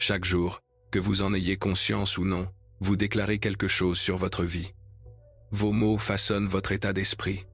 Chaque jour, que vous en ayez conscience ou non, vous déclarez quelque chose sur votre vie. Vos mots façonnent votre état d'esprit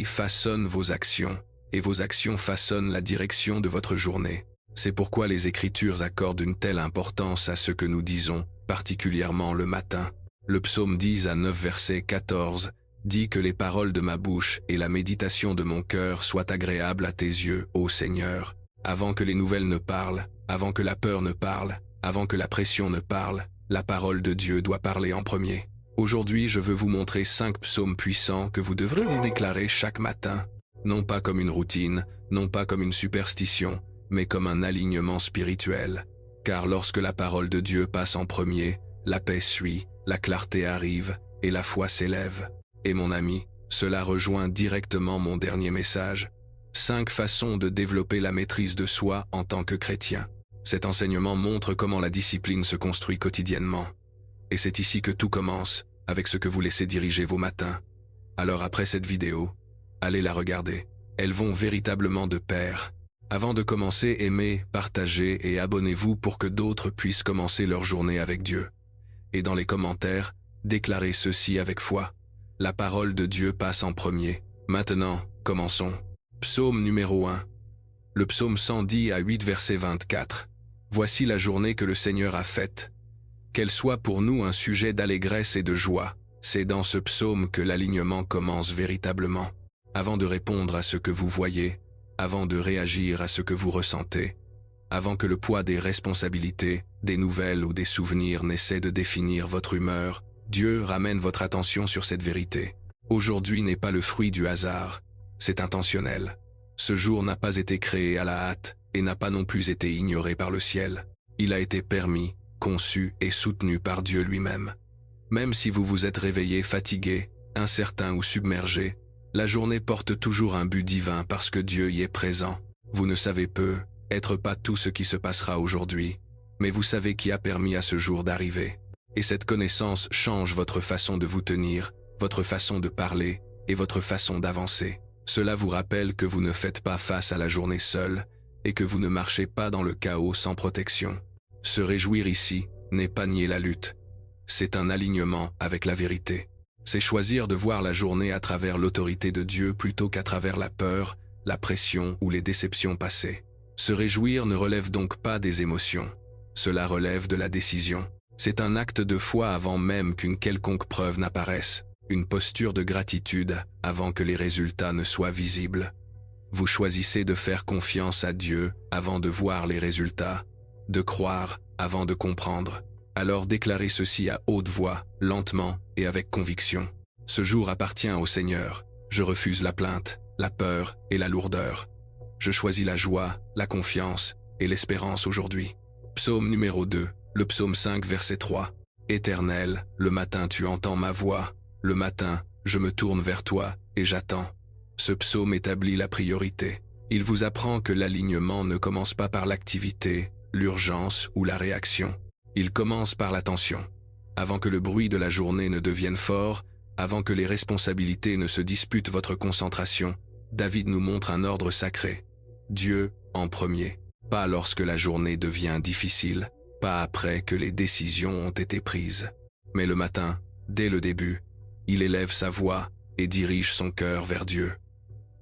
façonne vos actions, et vos actions façonnent la direction de votre journée. C'est pourquoi les Écritures accordent une telle importance à ce que nous disons, particulièrement le matin. Le psaume 10 à 9 verset 14 dit que les paroles de ma bouche et la méditation de mon cœur soient agréables à tes yeux, ô Seigneur. Avant que les nouvelles ne parlent, avant que la peur ne parle, avant que la pression ne parle, la parole de Dieu doit parler en premier. Aujourd'hui, je veux vous montrer 5 psaumes puissants que vous devrez déclarer chaque matin, non pas comme une routine, non pas comme une superstition, mais comme un alignement spirituel. Car lorsque la parole de Dieu passe en premier, la paix suit, la clarté arrive, et la foi s'élève. Et mon ami, cela rejoint directement mon dernier message. 5 façons de développer la maîtrise de soi en tant que chrétien. Cet enseignement montre comment la discipline se construit quotidiennement. Et c'est ici que tout commence, avec ce que vous laissez diriger vos matins. Alors après cette vidéo, allez la regarder. Elles vont véritablement de pair. Avant de commencer, aimez, partagez et abonnez-vous pour que d'autres puissent commencer leur journée avec Dieu. Et dans les commentaires, déclarez ceci avec foi. La parole de Dieu passe en premier. Maintenant, commençons. Psaume numéro 1. Le psaume 110 à 8 verset 24. Voici la journée que le Seigneur a faite. Qu'elle soit pour nous un sujet d'allégresse et de joie. C'est dans ce psaume que l'alignement commence véritablement. Avant de répondre à ce que vous voyez, avant de réagir à ce que vous ressentez, avant que le poids des responsabilités, des nouvelles ou des souvenirs n'essaie de définir votre humeur, Dieu ramène votre attention sur cette vérité. Aujourd'hui n'est pas le fruit du hasard, c'est intentionnel. Ce jour n'a pas été créé à la hâte et n'a pas non plus été ignoré par le ciel. Il a été permis, conçu et soutenu par Dieu lui-même. Même si vous vous êtes réveillé fatigué, incertain ou submergé, la journée porte toujours un but divin parce que Dieu y est présent. Vous ne savez être pas tout ce qui se passera aujourd'hui, mais vous savez qui a permis à ce jour d'arriver. Et cette connaissance change votre façon de vous tenir, votre façon de parler et votre façon d'avancer. Cela vous rappelle que vous ne faites pas face à la journée seule et que vous ne marchez pas dans le chaos sans protection. Se réjouir ici n'est pas nier la lutte. C'est un alignement avec la vérité. C'est choisir de voir la journée à travers l'autorité de Dieu plutôt qu'à travers la peur, la pression ou les déceptions passées. Se réjouir ne relève donc pas des émotions. Cela relève de la décision. C'est un acte de foi avant même qu'une quelconque preuve n'apparaisse. Une posture de gratitude avant que les résultats ne soient visibles. Vous choisissez de faire confiance à Dieu avant de voir les résultats, de croire avant de comprendre. Alors déclarez ceci à haute voix, lentement et avec conviction. Ce jour appartient au Seigneur. Je refuse la plainte, la peur et la lourdeur. Je choisis la joie, la confiance et l'espérance aujourd'hui. Psaume numéro 2, le psaume 5 verset 3. Éternel, le matin tu entends ma voix. Le matin, je me tourne vers toi et j'attends. Ce psaume établit la priorité. Il vous apprend que l'alignement ne commence pas par l'activité, l'urgence ou la réaction. Il commence par l'attention. Avant que le bruit de la journée ne devienne fort, avant que les responsabilités ne se disputent votre concentration, David nous montre un ordre sacré. Dieu en premier. Pas lorsque la journée devient difficile, pas après que les décisions ont été prises. Mais le matin, dès le début, il élève sa voix et dirige son cœur vers Dieu.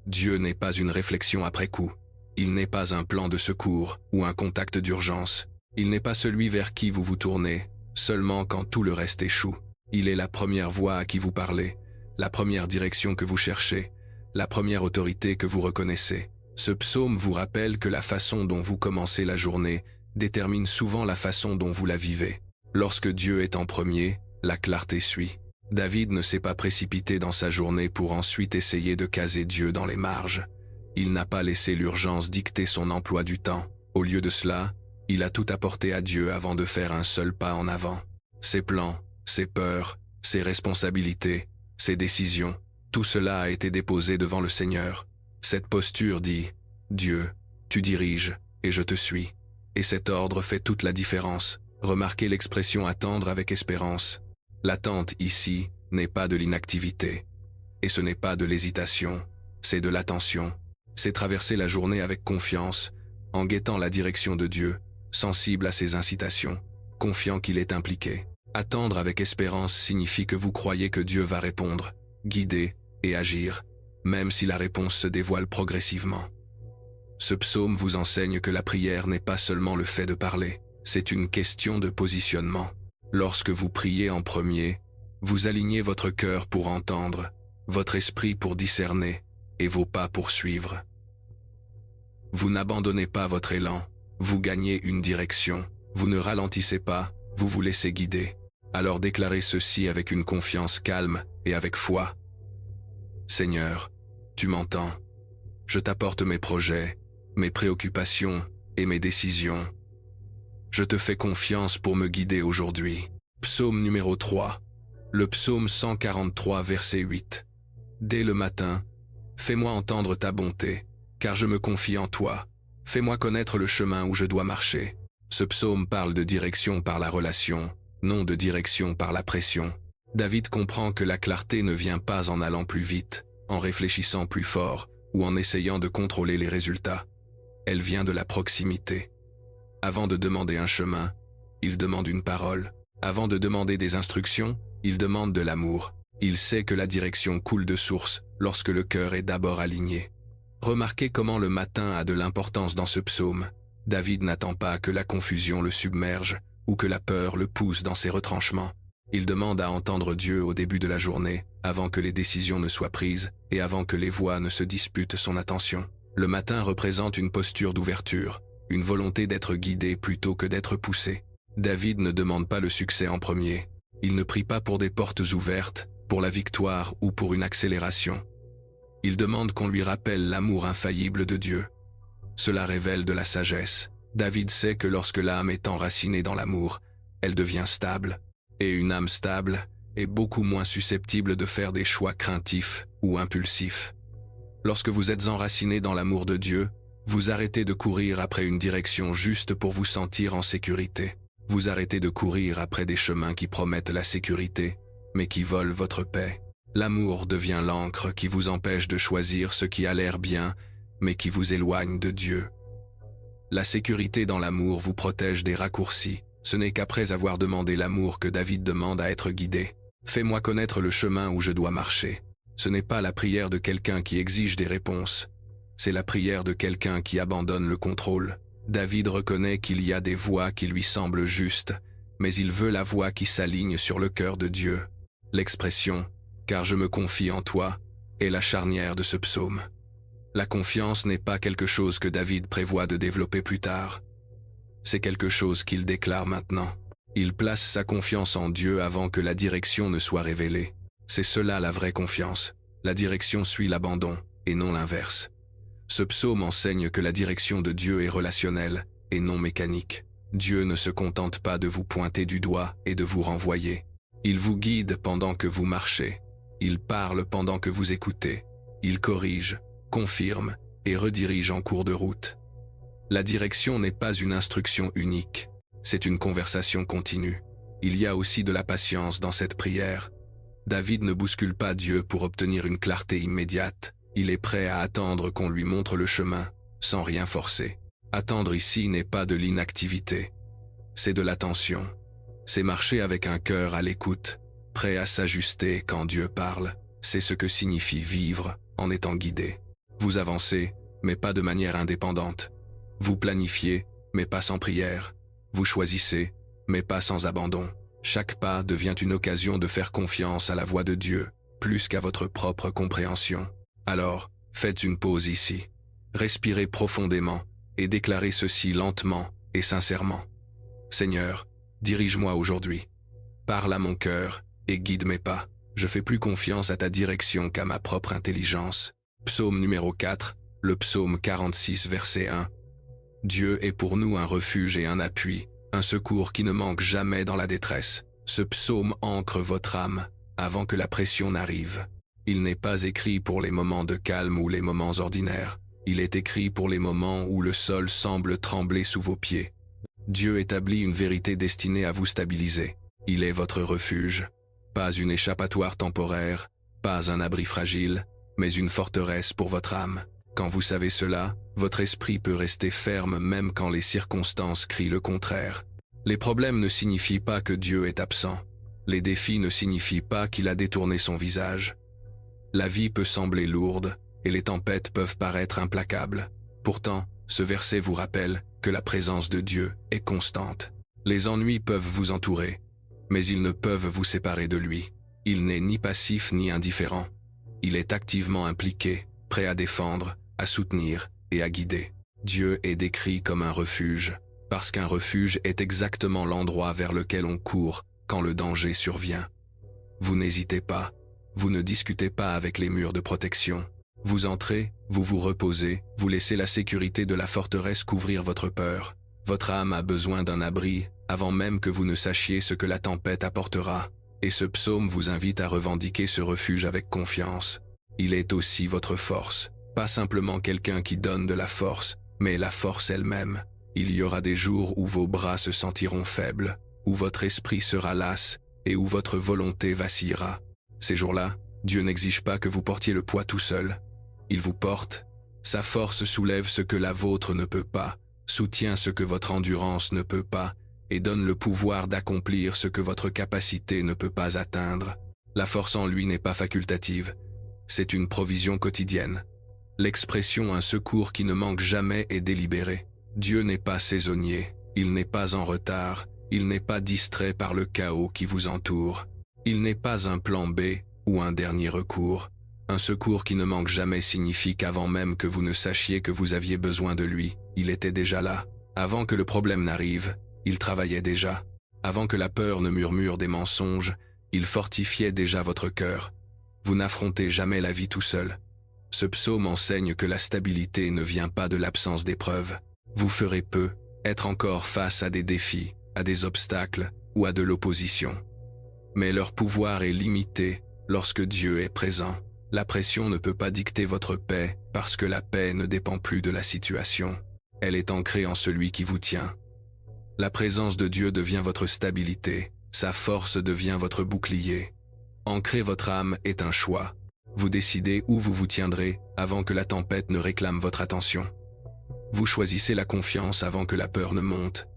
Dieu n'est pas une réflexion après coup. Il n'est pas un plan de secours ou un contact d'urgence. Il n'est pas celui vers qui vous vous tournez, seulement quand tout le reste échoue. Il est la première voix à qui vous parlez, la première direction que vous cherchez, la première autorité que vous reconnaissez. Ce psaume vous rappelle que la façon dont vous commencez la journée détermine souvent la façon dont vous la vivez. Lorsque Dieu est en premier, la clarté suit. David ne s'est pas précipité dans sa journée pour ensuite essayer de caser Dieu dans les marges. Il n'a pas laissé l'urgence dicter son emploi du temps. Au lieu de cela, il a tout apporté à Dieu avant de faire un seul pas en avant. Ses plans, ses peurs, ses responsabilités, ses décisions, tout cela a été déposé devant le Seigneur. Cette posture dit « Dieu, tu diriges, et je te suis ». Et cet ordre fait toute la différence. Remarquez l'expression « attendre avec espérance ». L'attente ici n'est pas de l'inactivité. Et ce n'est pas de l'hésitation, c'est de l'attention. C'est traverser la journée avec confiance, en guettant la direction de Dieu, sensible à ses incitations, confiant qu'il est impliqué. Attendre avec espérance signifie que vous croyez que Dieu va répondre, guider et agir, même si la réponse se dévoile progressivement. Ce psaume vous enseigne que la prière n'est pas seulement le fait de parler, c'est une question de positionnement. Lorsque vous priez en premier, vous alignez votre cœur pour entendre, votre esprit pour discerner, et vos pas pour suivre. Vous n'abandonnez pas votre élan, vous gagnez une direction, vous ne ralentissez pas, vous vous laissez guider. Alors déclarez ceci avec une confiance calme et avec foi. Seigneur, tu m'entends. Je t'apporte mes projets, mes préoccupations et mes décisions. Je te fais confiance pour me guider aujourd'hui. Psaume numéro 3. Le psaume 143, verset 8. Dès le matin, fais-moi entendre ta bonté, car je me confie en toi. Fais-moi connaître le chemin où je dois marcher. Ce psaume parle de direction par la relation, non de direction par la pression. David comprend que la clarté ne vient pas en allant plus vite, en réfléchissant plus fort ou en essayant de contrôler les résultats. Elle vient de la proximité. Avant de demander un chemin, il demande une parole. Avant de demander des instructions, il demande de l'amour. Il sait que la direction coule de source lorsque le cœur est d'abord aligné. Remarquez comment le matin a de l'importance dans ce psaume. David n'attend pas que la confusion le submerge ou que la peur le pousse dans ses retranchements. Il demande à entendre Dieu au début de la journée, avant que les décisions ne soient prises et avant que les voix ne se disputent son attention. Le matin représente une posture d'ouverture, une volonté d'être guidé plutôt que d'être poussé. David ne demande pas le succès en premier. Il ne prie pas pour des portes ouvertes, pour la victoire ou pour une accélération. Il demande qu'on lui rappelle l'amour infaillible de Dieu. Cela révèle de la sagesse. David sait que lorsque l'âme est enracinée dans l'amour, elle devient stable. Et une âme stable est beaucoup moins susceptible de faire des choix craintifs ou impulsifs. Lorsque vous êtes enraciné dans l'amour de Dieu, vous arrêtez de courir après une direction juste pour vous sentir en sécurité. Vous arrêtez de courir après des chemins qui promettent la sécurité, mais qui volent votre paix. L'amour devient l'encre qui vous empêche de choisir ce qui a l'air bien, mais qui vous éloigne de Dieu. La sécurité dans l'amour vous protège des raccourcis. Ce n'est qu'après avoir demandé l'amour que David demande à être guidé. Fais-moi connaître le chemin où je dois marcher. Ce n'est pas la prière de quelqu'un qui exige des réponses. C'est la prière de quelqu'un qui abandonne le contrôle. David reconnaît qu'il y a des voies qui lui semblent justes, mais il veut la voie qui s'aligne sur le cœur de Dieu. L'expression « car je me confie en toi » est la charnière de ce psaume. La confiance n'est pas quelque chose que David prévoit de développer plus tard. C'est quelque chose qu'il déclare maintenant. Il place sa confiance en Dieu avant que la direction ne soit révélée. C'est cela la vraie confiance. La direction suit l'abandon, et non l'inverse. Ce psaume enseigne que la direction de Dieu est relationnelle, et non mécanique. Dieu ne se contente pas de vous pointer du doigt et de vous renvoyer. Il vous guide pendant que vous marchez. Il parle pendant que vous écoutez. Il corrige, confirme et redirige en cours de route. La direction n'est pas une instruction unique, c'est une conversation continue. Il y a aussi de la patience dans cette prière. David ne bouscule pas Dieu pour obtenir une clarté immédiate. Il est prêt à attendre qu'on lui montre le chemin, sans rien forcer. Attendre ici n'est pas de l'inactivité, c'est de l'attention. C'est marcher avec un cœur à l'écoute, prêt à s'ajuster quand Dieu parle. C'est ce que signifie vivre en étant guidé. Vous avancez, mais pas de manière indépendante. Vous planifiez, mais pas sans prière. Vous choisissez, mais pas sans abandon. Chaque pas devient une occasion de faire confiance à la voix de Dieu, plus qu'à votre propre compréhension. Alors, faites une pause ici. Respirez profondément et déclarez ceci lentement et sincèrement. Seigneur, dirige-moi aujourd'hui. Parle à mon cœur et guide mes pas. Je fais plus confiance à ta direction qu'à ma propre intelligence. Psaume numéro 4, le psaume 46, verset 1. Dieu est pour nous un refuge et un appui, un secours qui ne manque jamais dans la détresse. Ce psaume ancre votre âme avant que la pression n'arrive. Il n'est pas écrit pour les moments de calme ou les moments ordinaires. Il est écrit pour les moments où le sol semble trembler sous vos pieds. Dieu établit une vérité destinée à vous stabiliser. Il est votre refuge. Pas une échappatoire temporaire, pas un abri fragile, mais une forteresse pour votre âme. Quand vous savez cela, votre esprit peut rester ferme même quand les circonstances crient le contraire. Les problèmes ne signifient pas que Dieu est absent. Les défis ne signifient pas qu'il a détourné son visage. La vie peut sembler lourde, et les tempêtes peuvent paraître implacables. Pourtant, ce verset vous rappelle que la présence de Dieu est constante. Les ennuis peuvent vous entourer, mais ils ne peuvent vous séparer de lui. Il n'est ni passif ni indifférent. Il est activement impliqué, prêt à défendre, à soutenir et à guider. Dieu est décrit comme un refuge, parce qu'un refuge est exactement l'endroit vers lequel on court quand le danger survient. Vous n'hésitez pas, vous ne discutez pas avec les murs de protection. Vous entrez, vous vous reposez, vous laissez la sécurité de la forteresse couvrir votre peur. Votre âme a besoin d'un abri, avant même que vous ne sachiez ce que la tempête apportera. Et ce psaume vous invite à revendiquer ce refuge avec confiance. Il est aussi votre force, pas simplement quelqu'un qui donne de la force, mais la force elle-même. Il y aura des jours où vos bras se sentiront faibles, où votre esprit sera las, et où votre volonté vacillera. Ces jours-là, Dieu n'exige pas que vous portiez le poids tout seul. Il vous porte. Sa force soulève ce que la vôtre ne peut pas, soutient ce que votre endurance ne peut pas, et donne le pouvoir d'accomplir ce que votre capacité ne peut pas atteindre. La force en lui n'est pas facultative, c'est une provision quotidienne. L'expression « un secours qui ne manque jamais » est délibérée. Dieu n'est pas saisonnier, il n'est pas en retard, il n'est pas distrait par le chaos qui vous entoure. Il n'est pas un plan B ou un dernier recours. Un secours qui ne manque jamais signifie qu'avant même que vous ne sachiez que vous aviez besoin de lui, il était déjà là. Avant que le problème n'arrive, il travaillait déjà. Avant que la peur ne murmure des mensonges, il fortifiait déjà votre cœur. Vous n'affrontez jamais la vie tout seul. Ce psaume enseigne que la stabilité ne vient pas de l'absence d'épreuves. Vous ferez peu, être encore face à des défis, à des obstacles ou à de l'opposition. Mais leur pouvoir est limité lorsque Dieu est présent. La pression ne peut pas dicter votre paix parce que la paix ne dépend plus de la situation. Elle est ancrée en celui qui vous tient. La présence de Dieu devient votre stabilité, sa force devient votre bouclier. Ancrer votre âme est un choix. Vous décidez où vous vous tiendrez avant que la tempête ne réclame votre attention. Vous choisissez la confiance avant que la peur ne monte,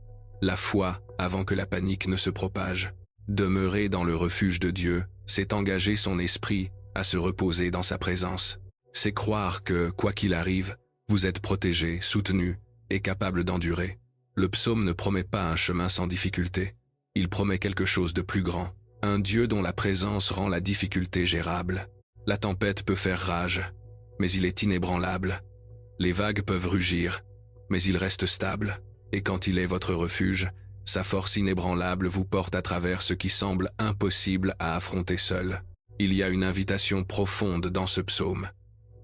la foi avant que la panique ne se propage. Demeurer dans le refuge de Dieu, c'est engager son esprit à se reposer dans sa présence. C'est croire que, quoi qu'il arrive, vous êtes protégé, soutenu et capable d'endurer. Le psaume ne promet pas un chemin sans difficulté. Il promet quelque chose de plus grand, un Dieu dont la présence rend la difficulté gérable. La tempête peut faire rage, mais il est inébranlable. Les vagues peuvent rugir, mais il reste stable. Et quand il est votre refuge, sa force inébranlable vous porte à travers ce qui semble impossible à affronter seul. Il y a une invitation profonde dans ce psaume.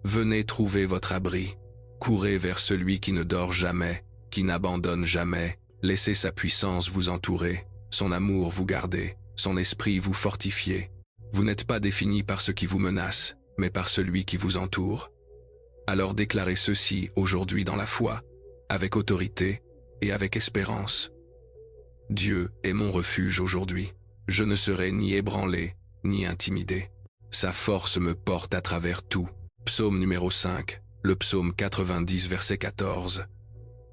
Venez trouver votre abri. Courez vers celui qui ne dort jamais, qui n'abandonne jamais. Laissez sa puissance vous entourer, son amour vous garder, son esprit vous fortifier. Vous n'êtes pas défini par ce qui vous menace, mais par celui qui vous entoure. Alors déclarez ceci aujourd'hui dans la foi, avec autorité et avec espérance. Dieu est mon refuge aujourd'hui. Je ne serai ni ébranlé, ni intimidé. Sa force me porte à travers tout. Psaume numéro 5, le psaume 90 verset 14.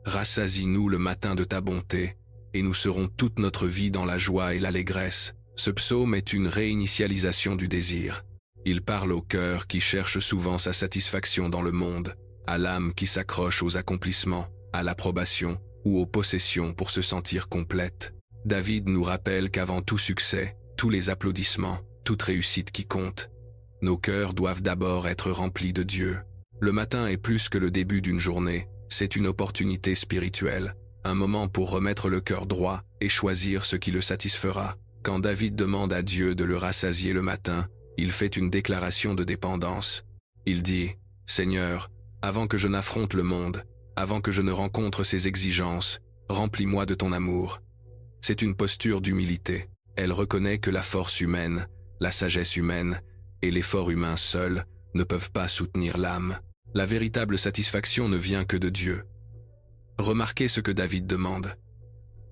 Rassasie-nous le matin de ta bonté, et nous serons toute notre vie dans la joie et l'allégresse. Ce psaume est une réinitialisation du désir. Il parle au cœur qui cherche souvent sa satisfaction dans le monde, à l'âme qui s'accroche aux accomplissements, à l'approbation ou aux possessions pour se sentir complète. David nous rappelle qu'avant tout succès, tous les applaudissements, toute réussite qui compte, nos cœurs doivent d'abord être remplis de Dieu. Le matin est plus que le début d'une journée, c'est une opportunité spirituelle, un moment pour remettre le cœur droit et choisir ce qui le satisfera. Quand David demande à Dieu de le rassasier le matin, il fait une déclaration de dépendance. Il dit « Seigneur, avant que je n'affronte le monde, avant que je ne rencontre ses exigences, remplis-moi de ton amour. » C'est une posture d'humilité. Elle reconnaît que la force humaine, la sagesse humaine et l'effort humain seul ne peuvent pas soutenir l'âme. La véritable satisfaction ne vient que de Dieu. Remarquez ce que David demande.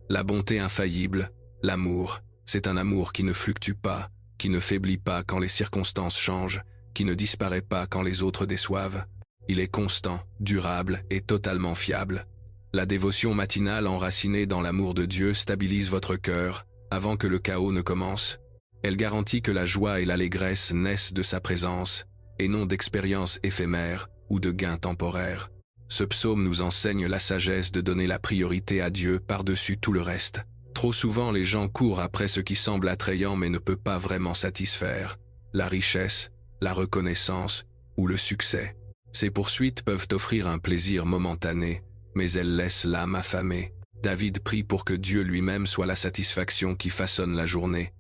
La bonté infaillible, l'amour, c'est un amour qui ne fluctue pas, qui ne faiblit pas quand les circonstances changent, qui ne disparaît pas quand les autres déçoivent. Il est constant, durable et totalement fiable. La dévotion matinale enracinée dans l'amour de Dieu stabilise votre cœur avant que le chaos ne commence. Elle garantit que la joie et l'allégresse naissent de sa présence et non d'expériences éphémères ou de gains temporaires. Ce psaume nous enseigne la sagesse de donner la priorité à Dieu par-dessus tout le reste. Trop souvent, les gens courent après ce qui semble attrayant mais ne peut pas vraiment satisfaire. La richesse, la reconnaissance ou le succès. Ces poursuites peuvent offrir un plaisir momentané, mais elles laissent l'âme affamée. David prie pour que Dieu lui-même soit la satisfaction qui façonne la journée,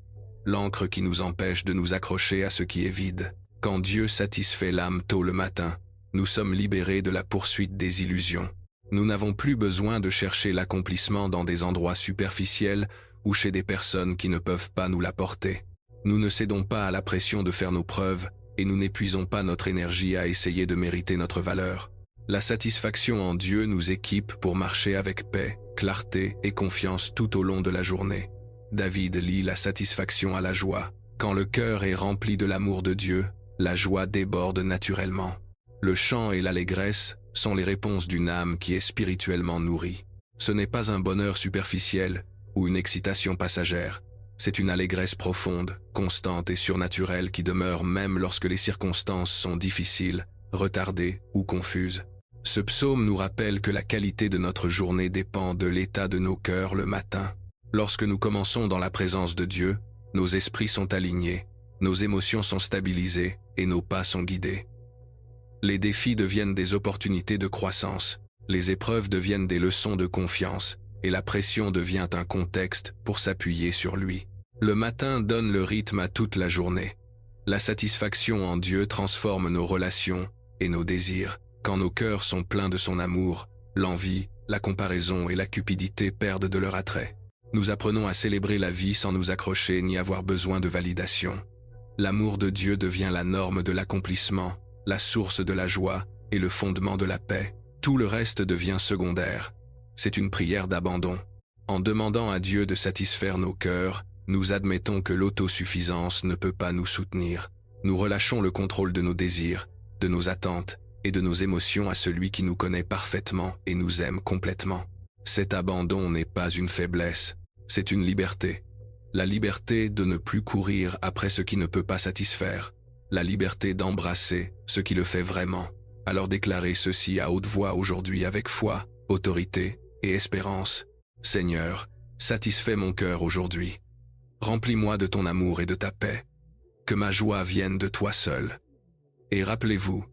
l'encre qui nous empêche de nous accrocher à ce qui est vide. Quand Dieu satisfait l'âme tôt le matin, nous sommes libérés de la poursuite des illusions. Nous n'avons plus besoin de chercher l'accomplissement dans des endroits superficiels ou chez des personnes qui ne peuvent pas nous l'apporter. Nous ne cédons pas à la pression de faire nos preuves et nous n'épuisons pas notre énergie à essayer de mériter notre valeur. La satisfaction en Dieu nous équipe pour marcher avec paix, clarté et confiance tout au long de la journée. David lie la satisfaction à la joie. Quand le cœur est rempli de l'amour de Dieu, la joie déborde naturellement. Le chant et l'allégresse sont les réponses d'une âme qui est spirituellement nourrie. Ce n'est pas un bonheur superficiel ou une excitation passagère. C'est une allégresse profonde, constante et surnaturelle qui demeure même lorsque les circonstances sont difficiles, retardées ou confuses. Ce psaume nous rappelle que la qualité de notre journée dépend de l'état de nos cœurs le matin. Lorsque nous commençons dans la présence de Dieu, nos esprits sont alignés, nos émotions sont stabilisées et nos pas sont guidés. Les défis deviennent des opportunités de croissance, les épreuves deviennent des leçons de confiance, et la pression devient un contexte pour s'appuyer sur lui. Le matin donne le rythme à toute la journée. La satisfaction en Dieu transforme nos relations et nos désirs. Quand nos cœurs sont pleins de son amour, l'envie, la comparaison et la cupidité perdent de leur attrait. Nous apprenons à célébrer la vie sans nous accrocher ni avoir besoin de validation. L'amour de Dieu devient la norme de l'accomplissement, la source de la joie et le fondement de la paix. Tout le reste devient secondaire. C'est une prière d'abandon. En demandant à Dieu de satisfaire nos cœurs, nous admettons que l'autosuffisance ne peut pas nous soutenir. Nous relâchons le contrôle de nos désirs, de nos attentes et de nos émotions à celui qui nous connaît parfaitement et nous aime complètement. Cet abandon n'est pas une faiblesse, c'est une liberté. La liberté de ne plus courir après ce qui ne peut pas satisfaire. La liberté d'embrasser ce qui le fait vraiment. Alors déclarez ceci à haute voix aujourd'hui avec foi, autorité et espérance. Seigneur, satisfais mon cœur aujourd'hui. Remplis-moi de ton amour et de ta paix. Que ma joie vienne de toi seul. Et rappelez-vous,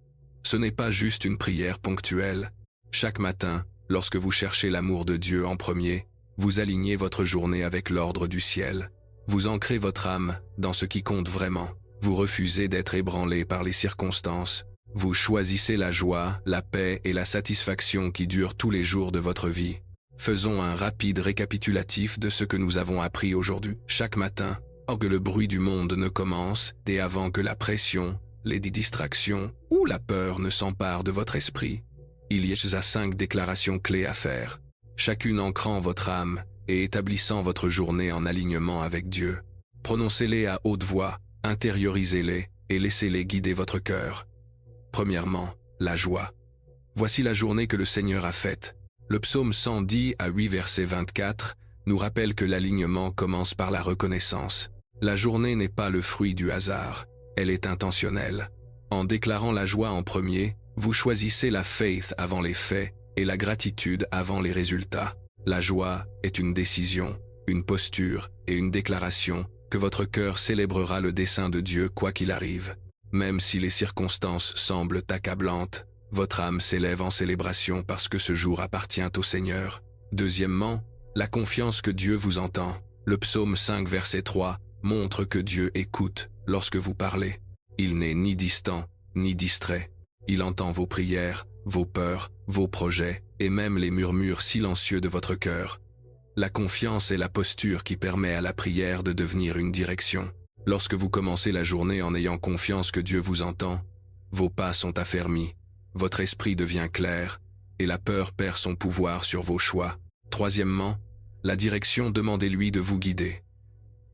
ce n'est pas juste une prière ponctuelle. Chaque matin, lorsque vous cherchez l'amour de Dieu en premier, vous alignez votre journée avec l'ordre du ciel. Vous ancrez votre âme dans ce qui compte vraiment. Vous refusez d'être ébranlé par les circonstances. Vous choisissez la joie, la paix et la satisfaction qui durent tous les jours de votre vie. Faisons un rapide récapitulatif de ce que nous avons appris aujourd'hui. Chaque matin, avant que le bruit du monde ne commence et avant que la pression, les distractions ou la peur ne s'emparent de votre esprit, il y a 5 déclarations clés à faire, chacune ancrant votre âme et établissant votre journée en alignement avec Dieu. Prononcez-les à haute voix, intériorisez-les et laissez-les guider votre cœur. Premièrement, la joie. Voici la journée que le Seigneur a faite. Le psaume 110 à 8 verset 24 nous rappelle que l'alignement commence par la reconnaissance. La journée n'est pas le fruit du hasard, elle est intentionnelle. En déclarant la joie en premier, vous choisissez la faith avant les faits et la gratitude avant les résultats. La joie est une décision, une posture et une déclaration que votre cœur célébrera le dessein de Dieu quoi qu'il arrive. Même si les circonstances semblent accablantes, votre âme s'élève en célébration parce que ce jour appartient au Seigneur. Deuxièmement, la confiance que Dieu vous entend. Le psaume 5 verset 3 montre que Dieu écoute lorsque vous parlez. Il n'est ni distant, ni distrait. Il entend vos prières, vos peurs, vos projets et même les murmures silencieux de votre cœur. La confiance est la posture qui permet à la prière de devenir une direction. Lorsque vous commencez la journée en ayant confiance que Dieu vous entend, vos pas sont affermis, votre esprit devient clair et la peur perd son pouvoir sur vos choix. Troisièmement, la direction, demandez-lui de vous guider.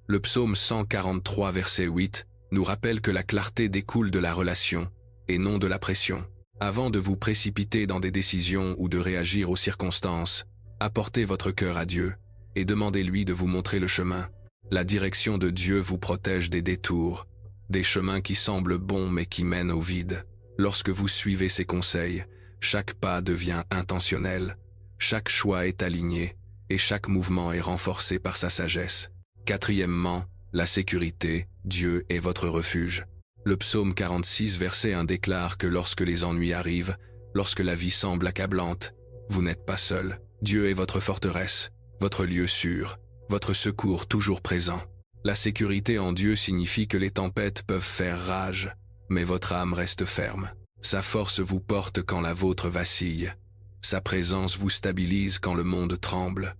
Le psaume 143 verset 8 nous rappelle que la clarté découle de la relation et non de la pression. Avant de vous précipiter dans des décisions ou de réagir aux circonstances, apportez votre cœur à Dieu et demandez-lui de vous montrer le chemin. La direction de Dieu vous protège des détours, des chemins qui semblent bons mais qui mènent au vide. Lorsque vous suivez ses conseils, chaque pas devient intentionnel, chaque choix est aligné et chaque mouvement est renforcé par sa sagesse. Quatrièmement, la sécurité, Dieu est votre refuge. Le psaume 46 verset 1 déclare que lorsque les ennuis arrivent, lorsque la vie semble accablante, vous n'êtes pas seul. Dieu est votre forteresse, votre lieu sûr, votre secours toujours présent. La sécurité en Dieu signifie que les tempêtes peuvent faire rage, mais votre âme reste ferme. Sa force vous porte quand la vôtre vacille. Sa présence vous stabilise quand le monde tremble.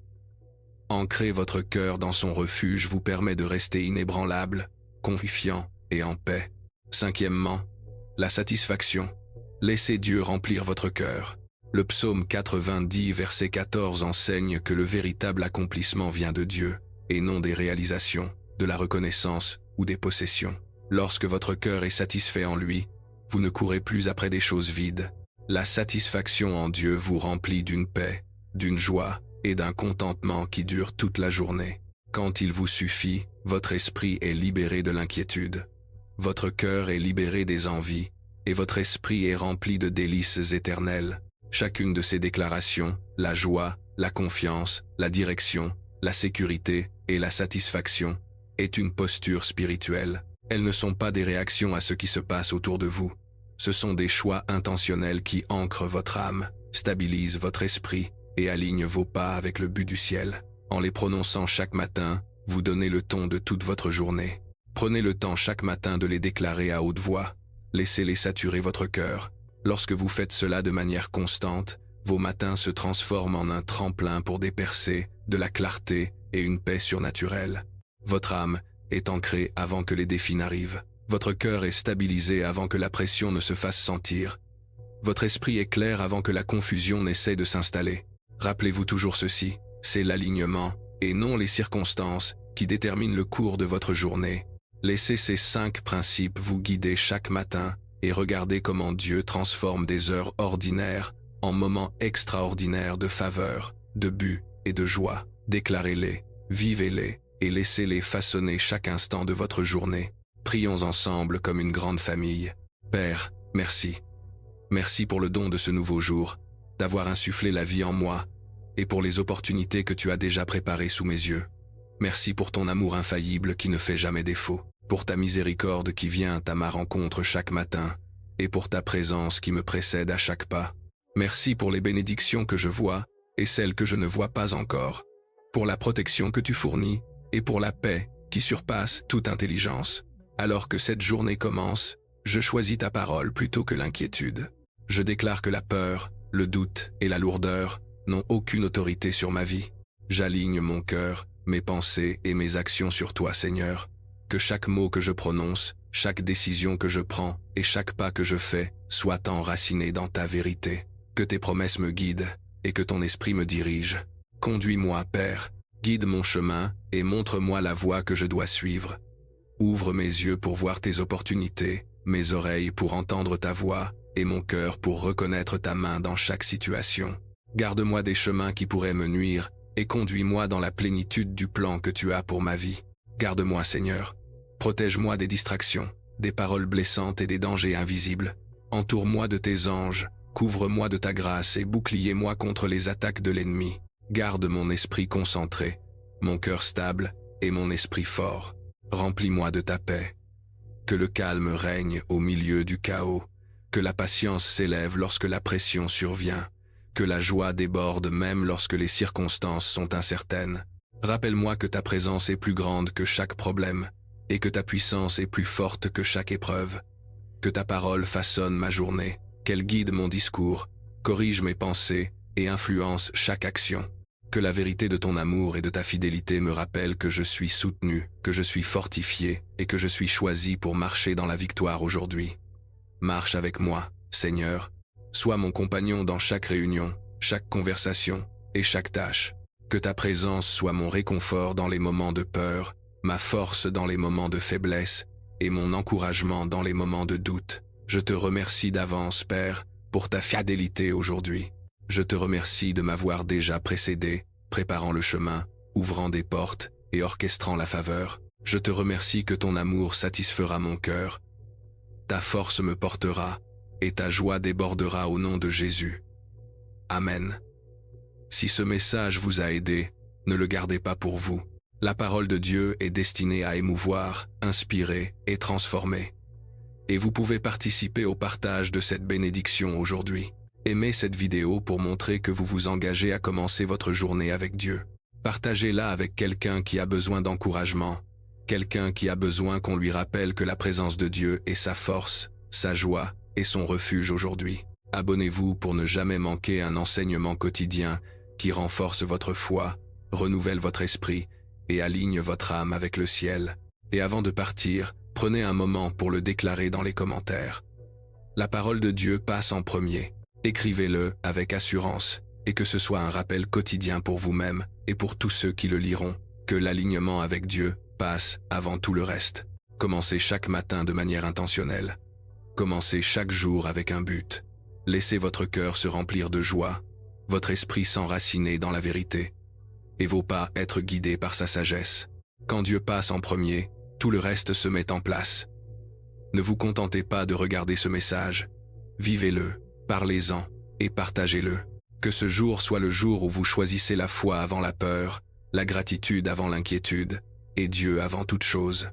Ancrer votre cœur dans son refuge vous permet de rester inébranlable, confiant et en paix. Cinquièmement, la satisfaction. Laissez Dieu remplir votre cœur. Le psaume 90 verset 14 enseigne que le véritable accomplissement vient de Dieu, et non des réalisations, de la reconnaissance ou des possessions. Lorsque votre cœur est satisfait en lui, vous ne courez plus après des choses vides. La satisfaction en Dieu vous remplit d'une paix, d'une joie et d'un contentement qui dure toute la journée. Quand il vous suffit, votre esprit est libéré de l'inquiétude. Votre cœur est libéré des envies, et votre esprit est rempli de délices éternelles. Chacune de ces déclarations, la joie, la confiance, la direction, la sécurité et la satisfaction, est une posture spirituelle. Elles ne sont pas des réactions à ce qui se passe autour de vous. Ce sont des choix intentionnels qui ancrent votre âme, stabilisent votre esprit et alignent vos pas avec le but du ciel. En les prononçant chaque matin, vous donnez le ton de toute votre journée. Prenez le temps chaque matin de les déclarer à haute voix. Laissez-les saturer votre cœur. Lorsque vous faites cela de manière constante, vos matins se transforment en un tremplin pour des percées, de la clarté et une paix surnaturelle. Votre âme est ancrée avant que les défis n'arrivent. Votre cœur est stabilisé avant que la pression ne se fasse sentir. Votre esprit est clair avant que la confusion n'essaie de s'installer. Rappelez-vous toujours ceci, c'est l'alignement, et non les circonstances, qui déterminent le cours de votre journée. Laissez ces 5 principes vous guider chaque matin et regardez comment Dieu transforme des heures ordinaires en moments extraordinaires de faveur, de but et de joie. Déclarez-les, vivez-les et laissez-les façonner chaque instant de votre journée. Prions ensemble comme une grande famille. Père, merci. Merci pour le don de ce nouveau jour, d'avoir insufflé la vie en moi et pour les opportunités que tu as déjà préparées sous mes yeux. Merci pour ton amour infaillible qui ne fait jamais défaut, pour ta miséricorde qui vient à ma rencontre chaque matin, et pour ta présence qui me précède à chaque pas. Merci pour les bénédictions que je vois et celles que je ne vois pas encore, pour la protection que tu fournis et pour la paix qui surpasse toute intelligence. Alors que cette journée commence, je choisis ta parole plutôt que l'inquiétude. Je déclare que la peur, le doute et la lourdeur n'ont aucune autorité sur ma vie. J'aligne mon cœur, mes pensées et mes actions sur toi, Seigneur. Que chaque mot que je prononce, chaque décision que je prends et chaque pas que je fais soit enraciné dans ta vérité. Que tes promesses me guident et que ton esprit me dirige. Conduis-moi, Père, guide mon chemin et montre-moi la voie que je dois suivre. Ouvre mes yeux pour voir tes opportunités, mes oreilles pour entendre ta voix et mon cœur pour reconnaître ta main dans chaque situation. Garde-moi des chemins qui pourraient me nuire et conduis-moi dans la plénitude du plan que tu as pour ma vie. Garde-moi, Seigneur. Protège-moi des distractions, des paroles blessantes et des dangers invisibles. Entoure-moi de tes anges, couvre-moi de ta grâce et bouclier-moi contre les attaques de l'ennemi. Garde mon esprit concentré, mon cœur stable et mon esprit fort. Remplis-moi de ta paix. Que le calme règne au milieu du chaos. Que la patience s'élève lorsque la pression survient. Que la joie déborde même lorsque les circonstances sont incertaines. Rappelle-moi que ta présence est plus grande que chaque problème et que ta puissance est plus forte que chaque épreuve. Que ta parole façonne ma journée, qu'elle guide mon discours, corrige mes pensées et influence chaque action. Que la vérité de ton amour et de ta fidélité me rappelle que je suis soutenu, que je suis fortifié et que je suis choisi pour marcher dans la victoire aujourd'hui. Marche avec moi, Seigneur. Sois mon compagnon dans chaque réunion, chaque conversation et chaque tâche. Que ta présence soit mon réconfort dans les moments de peur, ma force dans les moments de faiblesse et mon encouragement dans les moments de doute. Je te remercie d'avance, Père, pour ta fidélité aujourd'hui. Je te remercie de m'avoir déjà précédé, préparant le chemin, ouvrant des portes et orchestrant la faveur. Je te remercie que ton amour satisfera mon cœur. Ta force me portera, et ta joie débordera au nom de Jésus. Amen. Si ce message vous a aidé, ne le gardez pas pour vous. La parole de Dieu est destinée à émouvoir, inspirer et transformer. Et vous pouvez participer au partage de cette bénédiction aujourd'hui. Aimez cette vidéo pour montrer que vous vous engagez à commencer votre journée avec Dieu. Partagez-la avec quelqu'un qui a besoin d'encouragement, quelqu'un qui a besoin qu'on lui rappelle que la présence de Dieu est sa force, sa joie et son refuge aujourd'hui. Abonnez-vous pour ne jamais manquer un enseignement quotidien qui renforce votre foi, renouvelle votre esprit et aligne votre âme avec le ciel. Et avant de partir, prenez un moment pour le déclarer dans les commentaires. La parole de Dieu passe en premier. Écrivez-le avec assurance, et que ce soit un rappel quotidien pour vous-même et pour tous ceux qui le liront, que l'alignement avec Dieu passe avant tout le reste. Commencez chaque matin de manière intentionnelle. Commencez chaque jour avec un but. Laissez votre cœur se remplir de joie, votre esprit s'enraciner dans la vérité, et vos pas être guidés par sa sagesse. Quand Dieu passe en premier, tout le reste se met en place. Ne vous contentez pas de regarder ce message. Vivez-le, parlez-en et partagez-le. Que ce jour soit le jour où vous choisissez la foi avant la peur, la gratitude avant l'inquiétude, et Dieu avant toute chose.